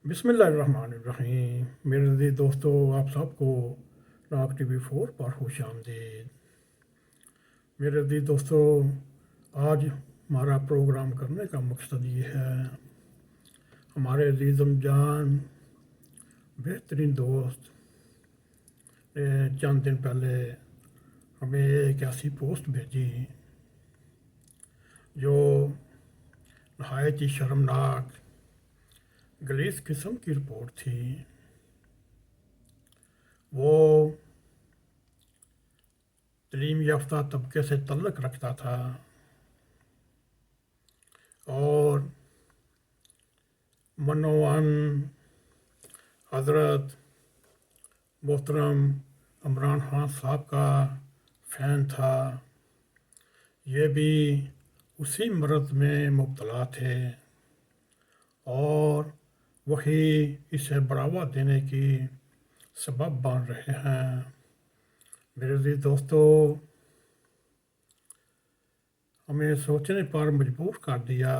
بسم اللہ الرحمن الرحیم میرے عزیز دوستو، آپ سب کو راک ٹی وی 4 پر خوش آمدید۔ میرے عزیز دوستو، آج ہمارا پروگرام کرنے کا مقصد یہ ہے، ہمارے عزیز جان بہترین دوست نے چند دن پہلے ہمیں ایک ایسی پوسٹ بھیجی جو نہایت ہی شرمناک غلیظ قسم کی رپورٹ تھی۔ وہ تعلیم یافتہ طبقے سے تعلق رکھتا تھا اور منوان حضرت محترم عمران خان صاحب کا فین تھا۔ یہ بھی اسی مرض میں مبتلا تھے اور وہی اسے بڑھاوا دینے کی سبب بن رہے ہیں۔ میرے عزیز دوستو، ہمیں سوچنے پر مجبور کر دیا۔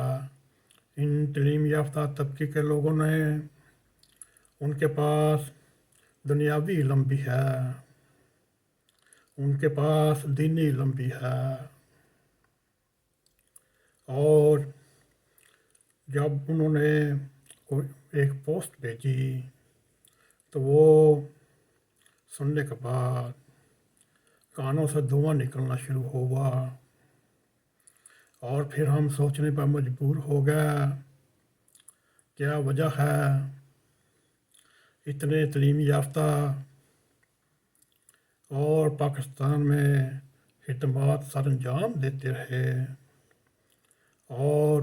ان تعلیم یافتہ طبقے کے لوگوں نے، ان کے پاس دنیاوی علم بھی ہے، ان کے پاس دینی علم بھی ہے، اور جب انہوں نے کوئی ایک پوسٹ بھیجی تو وہ سننے کے بعد کانوں سے دھواں نکلنا شروع ہوا، اور پھر ہم سوچنے پر مجبور ہو گئے کیا وجہ ہے اتنے تعلیم یافتہ اور پاکستان میں خدمات سر انجام دیتے رہے اور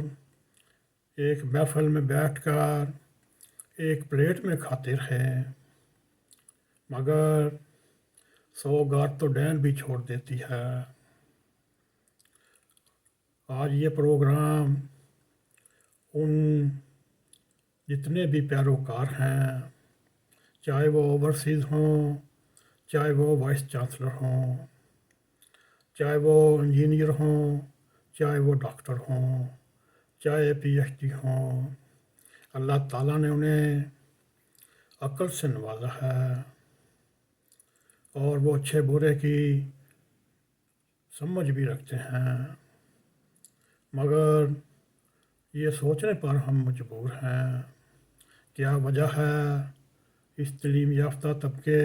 ایک محفل میں بیٹھ کر ایک پلیٹ میں کھاتے رہے، مگر 100 گار تو ڈین بھی چھوڑ دیتی ہے۔ آج یہ پروگرام ان جتنے بھی پیروکار ہیں، چاہے وہ اوورسیز ہوں، چاہے وہ وائس چانسلر ہوں، چاہے وہ انجینئر ہوں، چاہے وہ ڈاکٹر ہوں، چاہے پی ایچ ڈی ہوں، اللہ تعالیٰ نے انہیں عقل سے نوازا ہے اور وہ اچھے برے کی سمجھ بھی رکھتے ہیں، مگر یہ سوچنے پر ہم مجبور ہیں کیا وجہ ہے اس تعلیم یافتہ طبقے